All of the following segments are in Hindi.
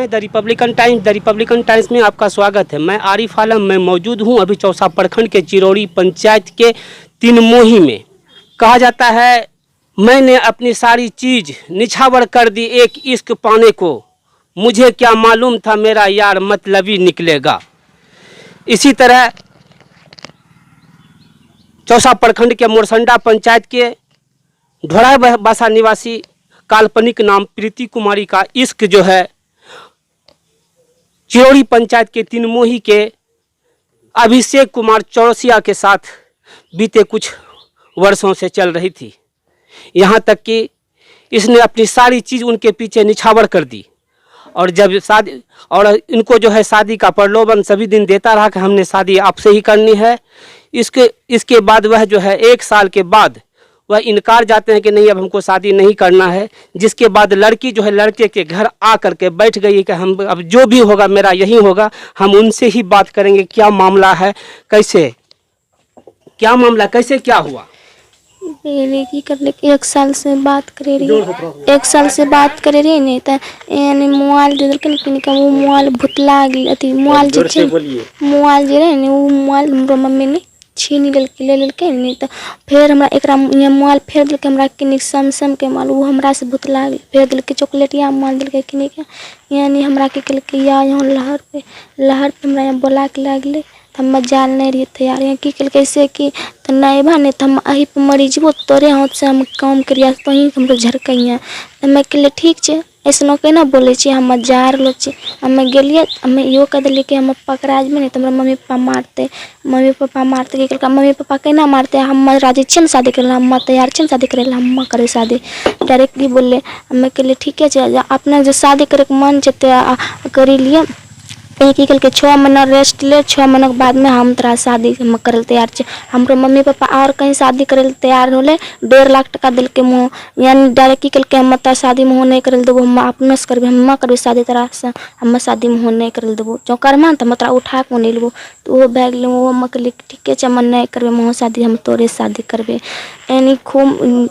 हैं the Republican times. The Republican times में आपका स्वागत है। मैं आरिफ आलम मैं मौजूद हूं अभी चौसा प्रखंड के चिरौरी पंचायत के तिनमोही में। कहा जाता है मैंने अपनी सारी चीज़ निछावर कर दी एक इश्क पाने को, मुझे क्या मालूम था मेरा यार मतलबी निकलेगा। इसी तरह चौसा प्रखंड के मोरसंडा पंचायत के ढोरा बासा निवासी काल्पनिक नाम प्रीति कुमारी का इश्क जो है चिरौरी पंचायत के तिनमोही के अभिषेक कुमार चौरसिया के साथ बीते कुछ वर्षों से चल रही थी। यहाँ तक कि इसने अपनी सारी चीज़ उनके पीछे निछावर कर दी और जब शादी और इनको जो है शादी का प्रलोभन सभी दिन देता रहा कि हमने शादी आपसे ही करनी है। इसके बाद वह जो है 1 साल के बाद वह इनकार जाते हैं कि नहीं अब हमको शादी नहीं करना है। जिसके बाद लड़की जो है लड़के के घर आ करके बैठ गई कि हम अब जो भी होगा मेरा यही होगा, हम उनसे ही बात करेंगे क्या मामला है, कैसे क्या मामला कैसे क्या हुआ। की कर ले 1 साल से बात करे रही, 1 साल से बात करे रही नहीं तो यानी मोबाइल दे देलके लेकिन का वो मोबाइल भुतला गई अथी मोबाइल जे रहे ने वो मोबाइल हमरो मम्मी ने छीन ले लेलके नहीं तो फिर हमरा एकरा मोबाइल फेर देलके हमरा के सैमसंग के मोबाइल वो हमरा से भुतला गई फेर देलके चॉकलेट या मोबाइल देलके कि नहीं क्या यानी हमरा के कहलके या यहाँ लहर पे हमरा यहाँ बोला के लागले हम जाल नहीं रही तैयार यहाँ की कल कैसे कि तो नहीं भाने तो हम अही पे मरी जबो तोरे हाथ से हम काम करिया तो ही हम झरकैया तो मैं कहले ठीक है ऐसा कहना बोले हम जा रही छे हमें गेलिए हमें यो कह दिल्ली कि हम पकड़ा में नहीं तो हमारा मम्मी पापा मारते कि मम्मी पापा कहना मारते हम राजी छे शादी कर हम तैयार छे शादी करे हम करे शादी डायरेक्टली बोले हमें कहले ठीक है अपना जो शादी करे मन छे करी लिए एक ही कल के 6 महीना रेस्ट ले 6 महीना के बाद में हम तोरा शादी हम करे तैयार छे। हमारे मम्मी पापा और कहीं शादी करे तैयार होले 1.5 लाख टका दिल के मुँह यानी डायरेक्ट कल के हम तोरा शादी में नहीं करे देबो हम अपने से करबे हम करबे शादी तरह से हम शादी में नहीं करे देबो जो करमान तो तोरा उठा के नहीं लेबो तो वो बैग ले वो हम कहली ठीक है मन नहीं करबे मोह शादी हम तोरे शादी करबे। यानी खूब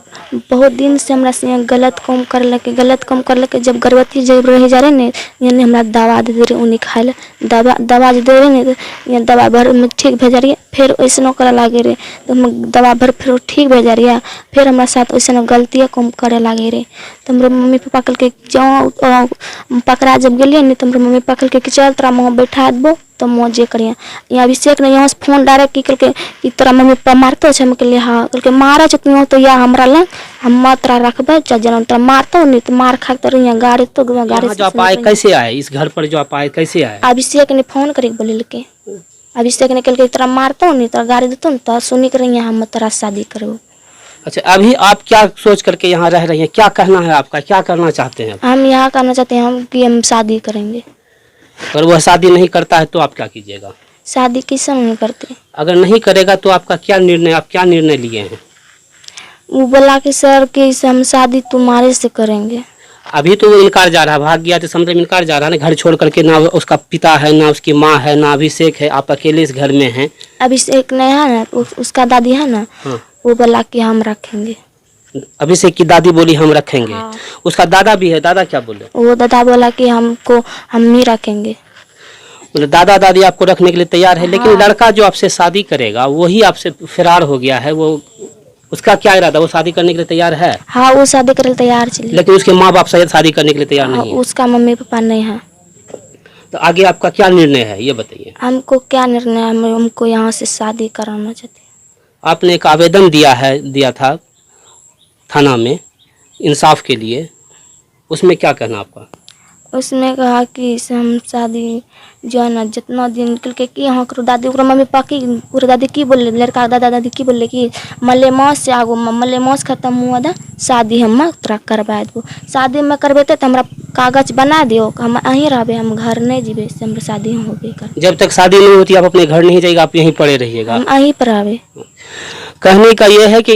बहुत दिन से हमरा से गलत काम कर लके जब गर्भवती जब रह जा रहे ने यानी हमरा दवा दे दे रहे उन्हीं खाए दवा दे रहे नहीं दवा भर में ठीक भेजा रही फिर वैसे करे लगे रहे तो हम दवा भर फिर ठीक भेजा रही फिर हमारे साथ वैसे गलतियाँ कम करे लगे रहे तो हमारे मम्मी पापा कल के जाओ पकड़ा जब गलिए नहीं तो हमारे मम्मी पापा कल के चल तोरा मुँह बैठा देबो तो मौजे करिए यहाँ अभिषेक ने यहाँ से फोन डायरेक्ट की कल के तोरा मम्मी पापा मारते छे हम कहलिए हाँ कल के मारे छो तो या हमरा लग हम तोरा रखबे जन तोरा मारतो नहीं तो मार खा तो यहाँ गाड़ी तो गाड़ी जो आप आए कैसे आए इस घर पर जो आप आए कैसे आए। अभिषेक ने फोन करके बोले के अभिषेक ने कल के तोरा मारतो नहीं तोरा गाड़ी देतो तो सुनी कर हम तोरा शादी करो। अच्छा अभी आप क्या सोच करके यहाँ रह रही हैं, क्या कहना है आपका, क्या करना चाहते हैं? हम यहाँ करना चाहते हैं हम कि हम शादी करेंगे। अगर वह शादी नहीं करता है तो आप क्या कीजिएगा? शादी किसे नहीं करते। अगर नहीं करेगा तो आपका क्या निर्णय, आप क्या निर्णय लिए हैं? वो बोला कि सर कि हम शादी तुम्हारे से करेंगे। अभी तो वो इनकार जा रहा है, भाग गया तो समझे इनकार जा रहा है ना, घर छोड़ करके ना उसका पिता है ना उसकी माँ है ना अभिषेक है, आप अकेले इस घर में हैं। अभिषेक नहीं है ना उसका दादी है ना। हाँ। वो बोला कि हम रखेंगे। अभिषेक की दादी बोली हम रखेंगे। हाँ। उसका दादा भी है, दादा क्या बोले? वो दादा बोला कि हमको हम ही रखेंगे। मतलब दादा दादी आपको रखने के लिए तैयार है। हाँ। लेकिन लड़का जो आपसे शादी करेगा वही आपसे फरार हो गया है, वो उसका क्या इरादा, वो शादी करने के लिए तैयार है? हाँ वो शादी करने तैयार है लेकिन उसके माँ बाप शादी करने के लिए तैयार नहीं है। उसका मम्मी पापा नहीं है। तो आगे आपका क्या निर्णय है ये बताइए। हमको क्या निर्णय है, हमको यहाँ से शादी कराना चाहते हैं। आपने एक आवेदन दिया था थाना में इंसाफ के लिए, उसमें क्या कहना आपका? उसमें कहा कि हम शादी जो है ना जितना दिन निकल के कि यहाँ करो दादी ओकरा मम्मी पापा की पूरा दादी की बोले लड़का दादा दादी की बोले कि मलेमास से आगो मलेमास खत्म हुआ था शादी हम तोरा करवा देबो। शादी में करवेते तो हमरा कागज बना दियो हम अहीं रहबे, हम घर नहीं जीबे से हमरा शादी होबे कर। जब तक शादी नहीं होती आप अपने घर नहीं जाएगा, आप यहीं पड़े रहिएगा? हम अहीं पर रहबे। कहने का ये है कि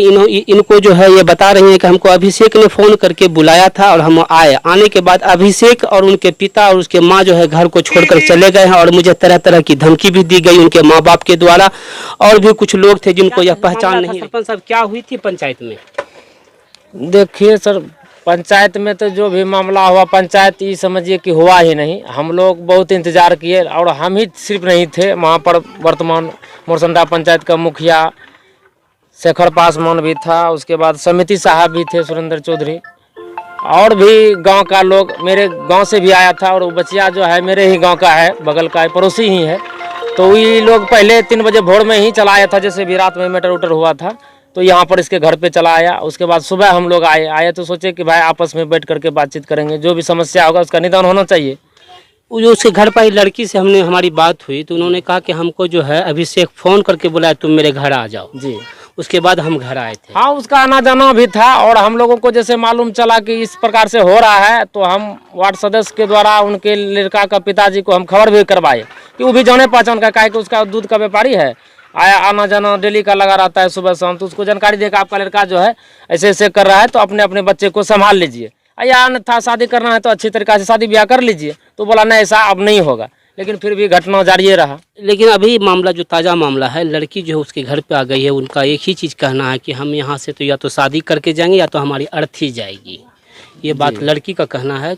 इनको जो है ये बता रही हैं कि हमको अभिषेक ने फ़ोन करके बुलाया था और हम आए, आने के बाद अभिषेक और उनके पिता और उसके माँ जो है घर को छोड़कर चले गए हैं और मुझे तरह तरह की धमकी भी दी गई उनके माँ बाप के द्वारा और भी कुछ लोग थे जिनको यह पहचान नहीं। सरपंच साहब क्या हुई थी पंचायत में? देखिए सर पंचायत में तो जो भी मामला हुआ पंचायत ये समझिए कि हुआ ही नहीं। हम लोग बहुत इंतजार किए और हम ही सिर्फ नहीं थे वहाँ पर। वर्तमान मोरसंडा पंचायत का मुखिया शेखर पासवान भी था, उसके बाद समिति साहब भी थे सुरेंद्र चौधरी, और भी गांव का लोग मेरे गांव से भी आया था। और वो बचिया जो है मेरे ही गांव का है, बगल का है, पड़ोसी ही है। तो ये लोग पहले 3 बजे भोर में ही चला आया था, जैसे भी रात में मैटर उटर हुआ था तो यहाँ पर इसके घर पे चला आया। उसके बाद सुबह हम लोग आए तो सोचे कि भाई आपस में बैठ करके बातचीत करेंगे, जो भी समस्या होगा उसका निदान होना चाहिए। वो जो उसके घर पर आई लड़की से हमारी बात हुई तो उन्होंने कहा कि हमको जो है अभिषेक फ़ोन करके बुलाया तुम मेरे घर आ जाओ जी। उसके बाद हम घर आए थे। हाँ, उसका आना जाना भी था। और हम लोगों को जैसे मालूम चला कि इस प्रकार से हो रहा है तो हम वार्ड सदस्य के द्वारा उनके लड़का का पिताजी को हम खबर भी करवाए कि वो भी जाने पहचान का, काहे कि उसका दूध का व्यापारी है, आना जाना डेली का लगा रहता है सुबह शाम। तो उसको जानकारी देकर आपका लड़का जो है ऐसे ऐसे कर रहा है तो अपने अपने बच्चे को संभाल लीजिए, या अन्यथा शादी करना है तो अच्छी तरीक़ा से शादी ब्याह कर लीजिए। तो बोला नहीं, ऐसा अब नहीं होगा। लेकिन फिर भी घटना जारी रहा। लेकिन अभी मामला जो ताज़ा मामला है, लड़की जो है उसके घर पे आ गई है। उनका एक ही चीज़ कहना है कि हम यहाँ से तो या तो शादी करके जाएंगे या तो हमारी अर्थी जाएगी। ये बात लड़की का कहना है।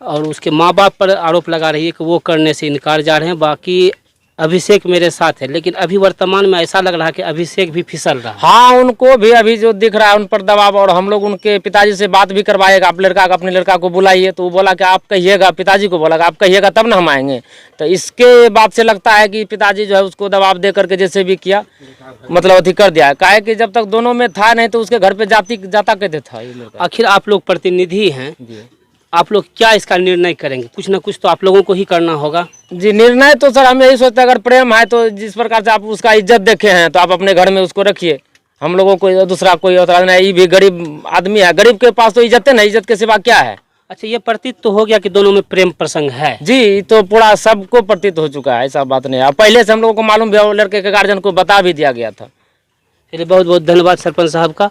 और उसके माँ बाप पर आरोप लगा रही है कि वो करने से इनकार जा रहे हैं। बाकी अभिषेक मेरे साथ है, लेकिन अभी वर्तमान में ऐसा लग रहा है कि अभिषेक भी फिसल रहा है। हाँ, उनको भी अभी जो दिख रहा है उन पर दबाव। और हम लोग उनके पिताजी से बात भी करवाएगा, आप लड़का अपने लड़का को बुलाइए। तो वो बोला कि आप कहिएगा, पिताजी को बोला आप कहिएगा तब ना हम आएंगे। तो इसके बात से लगता है कि पिताजी जो है उसको दबाव दे करके जैसे भी किया मतलब अति कर दिया। काहे कि जब तक दोनों में था नहीं तो उसके घर पे जाता कहते था ये लड़का। आखिर आप लोग प्रतिनिधि हैं, आप लोग क्या इसका निर्णय करेंगे? कुछ ना कुछ तो आप लोगों को ही करना होगा। जी, निर्णय तो सर हम यही सोचते हैं, अगर प्रेम है तो जिस प्रकार से आप उसका इज्जत देखे हैं तो आप अपने घर में उसको रखिए। हम लोगों को दूसरा कोई होता नहीं, ये भी गरीब आदमी है, गरीब के पास तो इज्जत है ना, इज्जत के सिवा क्या है। अच्छा, ये प्रतीत तो हो गया कि दोनों में प्रेम प्रसंग है। जी, तो पूरा सबको प्रतीत हो चुका है, ऐसा बात नहीं है। पहले से हम लोगों को मालूम भी, लड़के के गार्जियन को बता भी दिया गया था। चलिए, बहुत बहुत धन्यवाद सरपंच साहब का।